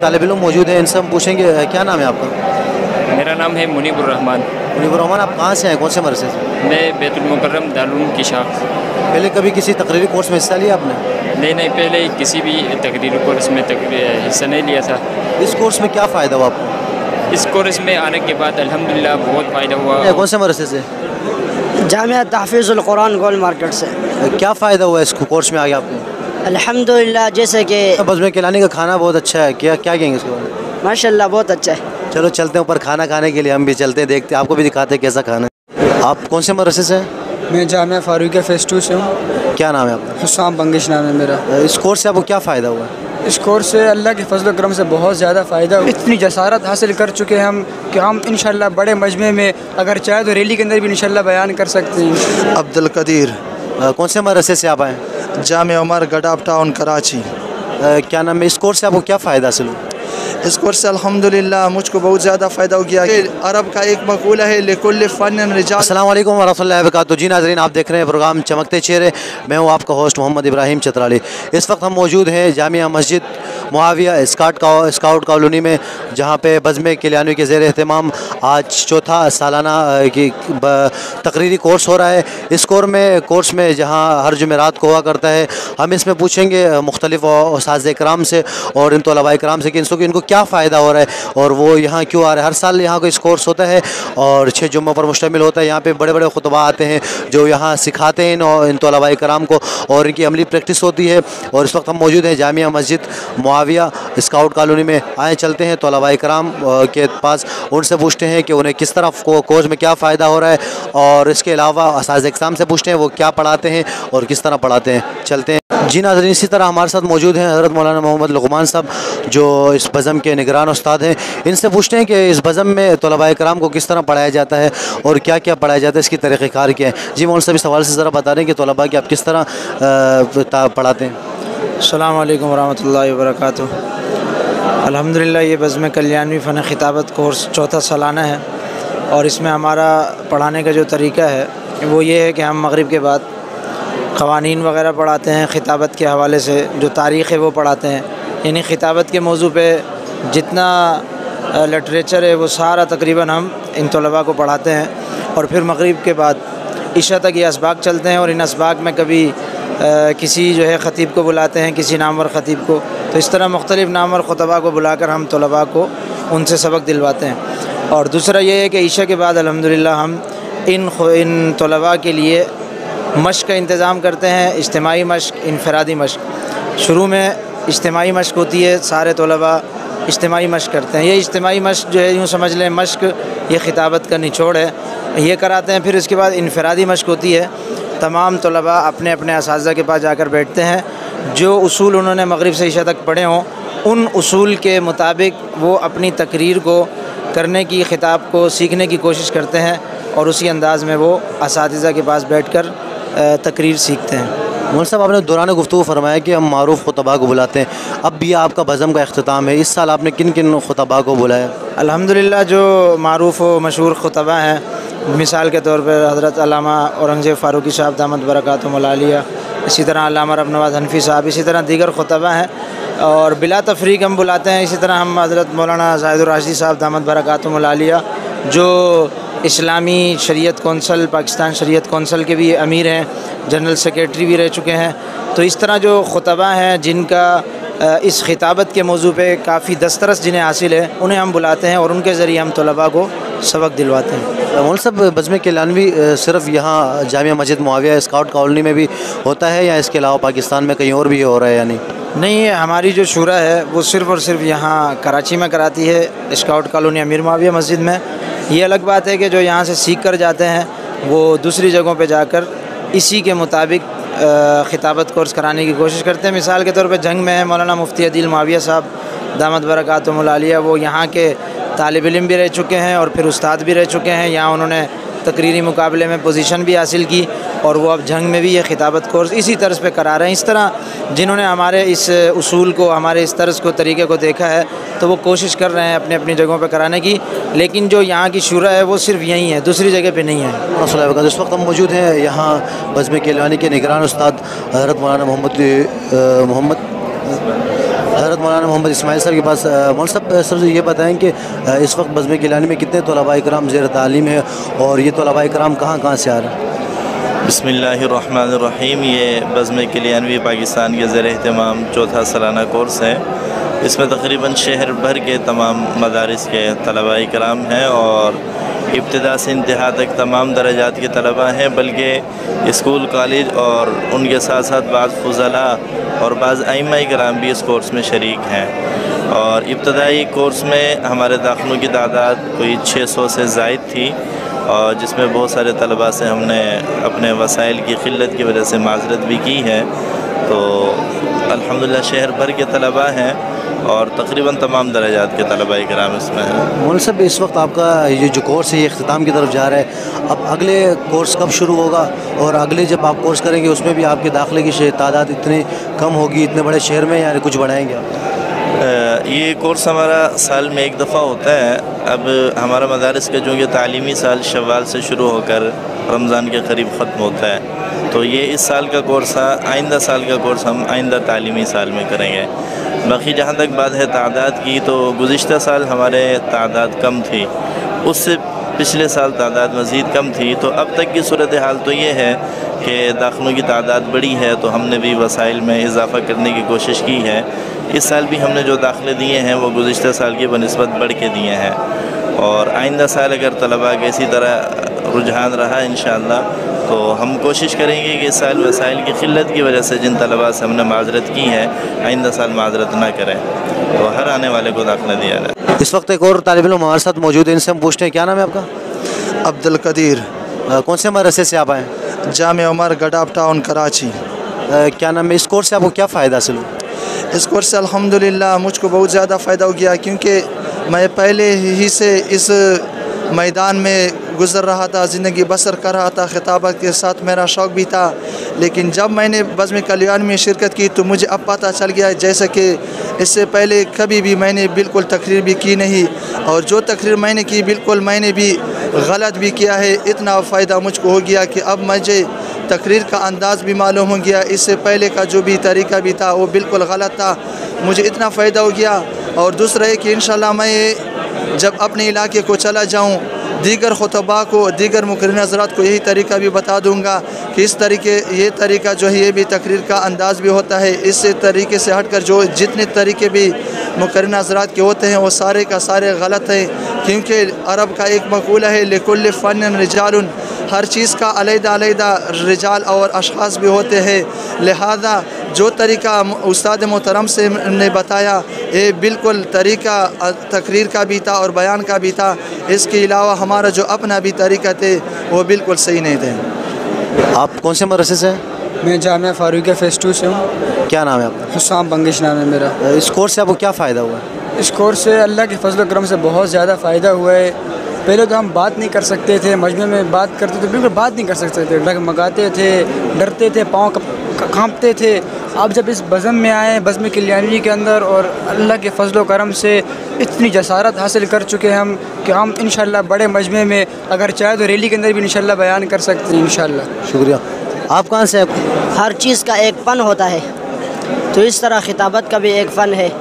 तालिब इल्म मौजूद हैं, इनसे हम पूछेंगे क्या नाम है आपका? मेरा नाम है मुनीबुर रहमान। मुनीबुर रहमान, आप कहाँ से हैं, कौन से मदरसे से? मैं बैतुल मुकर्रम दारुल उलूम की शाख। पहले कभी किसी तकरीरी कोर्स में हिस्सा लिया आपने? नहीं, पहले किसी भी तकरीरी कोर्स में हिस्सा नहीं लिया था। इस कोर्स में क्या फ़ायदा हुआ आपको? इस कोर्स में आने के बाद अल्हम्दुलिल्लाह बहुत फ़ायदा हुआ। कौन से मदरसे से? जामिया तहफ़ीज़ुल कुरान गोल मार्केट से। क्या फ़ायदा हुआ इस कोर्स में आगे आपको? अल्हम्दुलिल्लाह, जैसे कि बज़्म किलानी का खाना बहुत अच्छा है, क्या क्या कहेंगे इसके बारे में? माशाल्लाह बहुत अच्छा है। चलो चलते हैं ऊपर खाना खाने के लिए, हम भी चलते हैं, देखते हैं, आपको भी दिखाते हैं कैसा खाना है। आप कौन से मदरसे से हैं? मैं जामिया फ़ारूक़िया फ़ेज़ 2 से हूँ। क्या नाम है आपका? हुस्साम बंगिश नाम है मेरा। इस कोर्स से आपको क्या फ़ायदा हुआ? इस कोर्स से अल्लाह के फजल करम से बहुत ज़्यादा फ़ायदा हुआ। इतनी जसारत हासिल कर चुके हैं हम कि हम इंशाल्लाह बड़े मजमे में अगर चाहे तो रैली के अंदर भी इंशाल्लाह बयान कर सकते हैं। अब्दुल कदीर। कौन से मदरसे से आप आए? जामिया उमर गडाफ टाउन कराची। क्या नाम है? इस कोर्स से आपको क्या फ़ायदा हासिल हुआ? इस कोर्स से अल्हम्दुलिल्लाह मुझको बहुत ज़्यादा फ़ायदा हो गया। अरब का एक मक़ूला है लिकुल्लि फ़न्न रिजाल। अस्सलाम वालेकुम वरहमतुल्लाहि वबरकातुहू। जी नाज़रीन, आप देख रहे हैं प्रोग्राम चमकते चेहरे। मैं हूँ आपका होस्ट मोहम्मद इब्राहिम चतराली। इस वक्त हम मौजूद हैं जामिया मस्जिद मुआविया स्काउट कॉलोनी में, जहाँ पे बज़्म किलानी के ज़ेर एहतमाम आज चौथा सालाना की तकरीरी कोर्स हो रहा है। इस कोर्स में जहाँ हर जुमेरात को हुआ करता है, हम इसमें पूछेंगे मुख्तलिफ़ उस्ताद इकराम से और इन तलबा इकराम से कि इनको क्या फ़ायदा हो रहा है और वो यहाँ क्यों आ रहे हैं। हर साल यहाँ को इस कोर्स होता है और 6 जुम्मों पर मुश्तमिल होता है। यहाँ पे बड़े बड़े खुतबा आते हैं जो यहाँ सिखाते हैं इन तलबा इकराम को और इनकी अमली प्रैक्टिस होती है। और इस वक्त हम मौजूद हैं जामिया मस्जिद मुआविया स्काउट कॉलोनी में। आए चलते हैं तलबा इकराम के पास, उनसे पूछते हैं कि उन्हें किस तरह कोर्स में क्या फ़ायदा हो रहा है और इसके अलावा उस्ताद इकराम से पूछते हैं वो क्या पढ़ाते हैं और किस तरह पढ़ाते हैं। चलते हैं। जी नाज़रीन, इसी तरह हमारे साथ मौजूद हैं हज़रत मौलाना मोहम्मद लुक़मान साहब जो इस बज़म के निगरान उस्ताद हैं। इनसे पूछते हैं कि इस बज़म में तलबा इकराम को किस तरह पढ़ाया जाता है और क्या क्या पढ़ाया जाता है, इसकी तरीक़ेकार क्या है। जी मौलाना साहब, इस हवाले से ज़रा बता दें कि तलबा की आप किस तरह पढ़ाते हैं। अस्सलाम वालेकुम वरहमतुल्लाहि वबरकातुहू। अल्हम्दुलिल्लाह, ये बज़्म कल्याणवी फ़न ख़िताबत कोर्स चौथा सालाना है और इसमें हमारा पढ़ाने का जो तरीका है वो ये है कि हम मग़रिब के बाद क़वानीन वग़ैरह पढ़ाते हैं, ख़िताबत के हवाले से जो तारीख़ है वो पढ़ाते हैं। यानी ख़िताबत के मौजू पे जितना लिटरेचर है वो सारा तकरीबन हम इन तलबा को पढ़ाते हैं। और फिर मग़रिब के बाद इशा तक ये असबाक चलते हैं और इन असबाक में कभी किसी जो है ख़तीब को बुलाते हैं, किसी नामवर ख़तीब को, तो इस तरह मुख्तलिफ़ नामवर ख़ुतबा को बुलाकर हम तलबा को उनसे सबक दिलवाते हैं। और दूसरा ये है कि इशा के बाद अल्हम्दुलिल्लाह हम इन तलबा के लिए मश्क़ का इंतज़ाम करते हैं, इज्तिमाई मश्क़, इनफ़रादी मश्क़। शुरू में इज्तिमाई मश्क़ होती है, सारे तलबा इज्तिमाई मश्क़ करते हैं। ये इज्तिमाई मश्क़ जो है यूँ समझ लें मश्क़ ये ख़िताबत का निचोड़ है, ये कराते हैं। फिर इसके बाद इनफ़रादी मश्क़ होती है, तमाम तलबा अपने अपने असातिज़ा के पास जाकर बैठते हैं, जो उसूल उन्होंने मग़रिब से इशा तक पढ़े हों उन उसूल के मुताबिक वो अपनी तकरीर को करने की, ख़िताब को सीखने की कोशिश करते हैं और उसी अंदाज़ में वो असातिज़ा के पास बैठ कर तकरीर सीखते हैं। मौलाना साहब, आपने दौरान गुफ्तगू फरमाया कि हम मारूफ़ खुतबा को बुलाते हैं। अब भी आपका बज़म का अख्तिताम है, इस साल आपने किन किन खुतबा को बुलाया? अल्हम्दुलिल्लाह, जो मारूफ़ व मशहूर खुतबा हैं, मिसाल के तौर पर हज़रत अल्लामा औरंगज़ेब फ़ारूक़ी साहब दामत बरकातुहुल आलिया, इसी तरह अल्लामा रबनवाज़ हनफ़ी साहब, इसी तरह दीगर खुतबा हैं और बिला तफ़रीक़ हम बुलाते हैं। इसी तरह हम हज़रत मौलाना ज़ाहिदुर राशिदी साहब दामत बरकातुहुल आलिया जो इस्लामी शरीयत कौंसल, पाकिस्तान शरीयत कौंसल के भी अमीर हैं, जनरल सेक्रेटरी भी रह चुके हैं। तो इस तरह जो खुतबा हैं जिनका इस ख़िताबत के मौजू पे काफ़ी दस्तरस जिन्हें हासिल है, उन्हें हम बुलाते हैं और उनके ज़रिए हम तलबा को सबक दिलवाते हैं। मौलाना साहब, बज़्म किलानवी सिर्फ़ यहाँ जामिया मस्जिद मुआविया स्काउट कॉलोनी में भी होता है या इसके अलावा पाकिस्तान में कहीं और भी हो रहा है? यानी नहीं, हमारी जो शूरा है वो सिर्फ़ और सिर्फ यहाँ कराची में कराती है, स्काउट कॉलोनी अमीर मुआविया मस्जिद में। ये अलग बात है कि जो यहाँ से सीख कर जाते हैं वो दूसरी जगहों पे जाकर इसी के मुताबिक ख़िताबत कोर्स कराने की कोशिश करते हैं। मिसाल के तौर पे जंग में है मौलाना मुफ्ती अदील मुआविया साहब दामत बरकातुहुल आलिया, वो यहाँ के तालिब इल्म भी रह चुके हैं और फिर उस्ताद भी रह चुके हैं। यहाँ उन्होंने तकरीरी मुकाबले में पोजीशन भी हासिल की और वो अब जंग में भी ये ख़िताबत कोर्स इसी तर्ज़ पे करा रहे हैं। इस तरह जिन्होंने हमारे इस उसूल को, हमारे इस तर्ज़ को, तरीक़े को देखा है तो वो कोशिश कर रहे हैं अपनी अपनी जगहों पे कराने की, लेकिन जो यहाँ की शुरा है वो सिर्फ यहीं है, दूसरी जगह पे नहीं है। इस वक्त हम मौजूद हैं यहाँ बज़्म किलानी के निगरान उस्ताद हज़रत मौलाना मोहम्मद हज़रत मौलाना मोहम्मद इस्माइल साहब के पास मौलाना साहब सबसे ये बताएं कि इस वक्त बज़्म किलानी में कितने तलबा इकराम ज़ेर तालीम है और ये तलबा इकराम कहाँ कहाँ से आ रहे हैं? बिस्मिल्लाहिर्रहमानिर्रहीम। ये बज़्म किलानवी पाकिस्तान के ज़ेर एहतमाम चौथा सालाना कोर्स है। इसमें तकरीबन शहर भर के तमाम मदारिस के तलबा इकराम हैं और इब्तिदा से इंतहा तक तमाम दर्जात के तलबा हैं, बल्कि स्कूल कॉलेज और उनके साथ साथ बाज़ फ़ुज़ला और बाज़ आइम्मा इकराम भी इस कोर्स में शरीक हैं। और इब्तदाई कोर्स में हमारे दाखिलों की तादाद कोई 600 से ज़ायद थी और जिसमें बहुत सारे तलबा से हमने अपने वसाइल की क़िल्लत की वजह से माज़रत भी की है। तो अल्हम्दुलिल्लाह शहर भर के तलबा हैं और तकरीबन तमाम दर्जात के तलबा इकराम इसमें हैं। मौलाना साहब इस वक्त आपका ये जो कोर्स है ये अख्ताम की तरफ जा रहा है, अब अगले कोर्स कब शुरू होगा और अगले जब आप कोर्स करेंगे उसमें भी आपके दाखिले की तादाद इतनी कम होगी इतने बड़े शहर में, या कुछ बढ़ाएंगे आप? ये कोर्स हमारा साल में एक दफ़ा होता है। अब हमारा मदारिस का जो कि तालीमी साल शव्वाल से शुरू होकर रमज़ान के करीब ख़त्म होता है, तो ये इस साल का कोर्स है। आइंदा साल का कोर्स हम आइंदा तालीमी साल में करेंगे। बाकी जहाँ तक बात है तादाद की, तो गुज़िश्ता साल हमारे तादाद कम थी, उससे पिछले साल तादाद मज़ीद कम थी। तो अब तक की सूरत हाल तो ये है कि दाखिलों की तादाद बढ़ी है, तो हमने भी वसाइल में इजाफ़ा करने की कोशिश की है। इस साल भी हमने जो दाखिले दिए हैं वो गुज़िश्ता साल की बनिस्बत बढ़ के दिए हैं और आइंदा साल अगर तलबा के इसी तरह रुझान रहा इंशाअल्लाह तो हम कोशिश करेंगे कि इस साल वसाइल की क़िल्लत की वजह से जिन तलबा से हमने माज़रत की है आइंदा साल माज़रत ना करें, तो हर आने वाले को दाखिला दिया जाए। इस वक्त एक और तालिब इल्म हमारे साथ मौजूद है, इनसे हम पूछते हैं क्या नाम है आपका? अब्दुल कदीर। कौन से मदरसे से आप आए? जामिया उमर गडाफ टाउन कराची। क्या नाम है? इस कोर्स से आपको क्या फ़ायदा हासिल हुआ? इस कोर्स से अल्हम्दुलिल्लाह मुझको बहुत ज़्यादा फ़ायदा हो गया, क्योंकि मैं पहले ही से इस मैदान में गुज़र रहा था, ज़िंदगी बसर कर रहा था, ख़िताबत के साथ मेरा शौक़ भी था। लेकिन जब मैंने बज़्म कल्याण में शिरकत की तो मुझे अब पता चल गया, जैसे कि इससे पहले कभी भी मैंने बिल्कुल तकरीर भी की नहीं और जो तकरीर मैंने की बिल्कुल मैंने भी गलत भी किया है। इतना फ़ायदा मुझको हो गया कि अब मुझे तकरीर का अंदाज़ भी मालूम हो गया। इससे पहले का जो भी तरीका भी था वो बिल्कुल गलत था, मुझे इतना फ़ायदा हो गया। और दूसरा है कि इंशाल्लाह मैं जब अपने इलाके को चला जाऊँ दीगर खुतबा को, दीगर मुकर्रिन हज़रात को यही तरीका भी बता दूँगा कि इस तरीके ये तरीका जो है ये भी तकरीर का अंदाज़ भी होता है। इससे तरीके से हटकर जो जितने तरीके भी मुकर्रिन हज़रात के होते हैं वो सारे का सारे गलत हैं, क्योंकि अरब का एक मक़ूला है लिकुल्लि फ़न्न रिजालुन, हर चीज़ का अलग-अलग रिजाल और अशख़ास भी होते हैं। लिहाजा जो तरीका उस्ताद मोहतरम से ने बताया ये बिल्कुल तरीका तकरीर का भी था और बयान का भी था। इसके अलावा हमारा जो अपना भी तरीका थे वो बिल्कुल सही नहीं थे। आप कौन से मदरसे से हैं? मैं जामिया फ़ारूक़िया फ़ेज़ 2 से हूँ। क्या नाम है आपका? हुस्साम बंगिश नाम है मेरा। इस कोर्स से आपको क्या फ़ायदा हुआ? इस कोर्स से अल्लाह के फजल करम से बहुत ज़्यादा फ़ायदा हुआ है। पहले तो हम बात नहीं कर सकते थे, मजमे में बात करते थे बिल्कुल बात नहीं कर सकते थे, डगमगाते थे, डरते थे, पाँव कांपते थे। अब जब इस बज़म में आए बज़्म किलानवी के अंदर और अल्लाह के फजल करम से इतनी जसारत हासिल कर चुके हैं हम कि हम इंशाअल्लाह बड़े मजमे में अगर चाहे तो रैली के अंदर भी इंशाअल्लाह बयान कर सकते हैं इंशाअल्लाह। शुक्रिया। आप कहाँ से हैं? हर चीज़ का एक फ़न होता है, तो इस तरह खिताबत का भी एक फ़न है।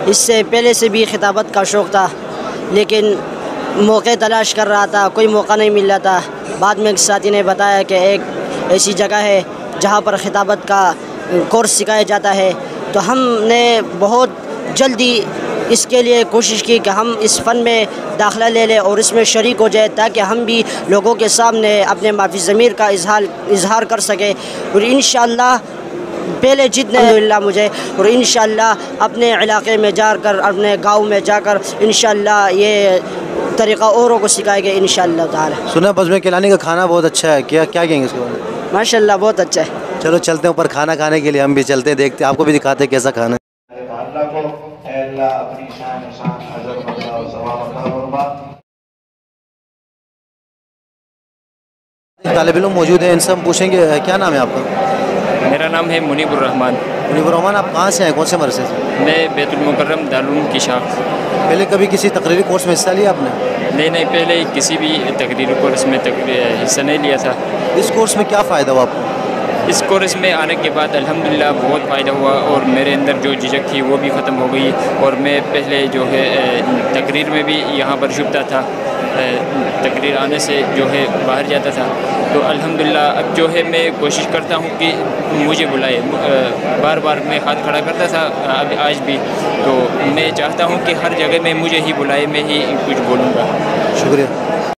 इससे पहले से भी खिताबत का शौक़ था, लेकिन मौके तलाश कर रहा था, कोई मौका नहीं मिल रहा था। बाद में एक साथी ने बताया कि एक ऐसी जगह है जहाँ पर खिताबत का कोर्स सिखाया जाता है, तो हमने बहुत जल्दी इसके लिए कोशिश की कि हम इस फ़न में दाखिला ले लें और इसमें शरीक हो जाए, ताकि हम भी लोगों के सामने अपने माफ़ी ज़मीर का इजहार कर सकें। और इंशाअल्लाह पहले जितने अल्हम्दुलिल्लाह मुझे और इंशाअल्लाह अपने इलाके में जाकर अपने गाँव में जाकर इंशाअल्लाह ये तरीक़ा औरों को सिखाएंगे इंशाअल्लाह ताला। सुना बज़्म किलानी का खाना बहुत अच्छा है, क्या क्या कहेंगे इसके बारे में? माशाअल्लाह बहुत अच्छा है। चलो चलते हैं ऊपर खाना खाने के लिए, हम भी चलते हैं, देखते हैं, आपको भी दिखाते हैं कैसा खाना है। तालिब इल्म मौजूद है, इनसे हम पूछेंगे क्या नाम है आपका? मेरा नाम है मुनीबुर रहमान। मुनीबुर रहमान, आप कहाँ से हैं, कौन से मदरसे से? मैं बैतुल मुकर्रम दारुल उलूम की शाख। पहले कभी किसी तकरीरी कोर्स में हिस्सा लिया आपने? नहीं, पहले किसी भी तकरीरी कोर्स में हिस्सा नहीं लिया था। इस कोर्स में क्या फ़ायदा हुआ आपको? इस कोर्स में आने के बाद अल्हम्दुलिल्लाह बहुत फ़ायदा हुआ और मेरे अंदर जो झिझक थी वो भी ख़त्म हो गई। और मैं पहले जो है तकरीर में भी यहाँ पर छुपता था, तकरीर आने से जो है बाहर जाता था। तो अल्हम्दुलिल्लाह अब जो है मैं कोशिश करता हूँ कि मुझे बुलाए। बार बार मैं हाथ खड़ा करता था, अब आज भी। तो मैं चाहता हूँ कि हर जगह में मुझे ही बुलाए, मैं ही कुछ बोलूँगा। शुक्रिया।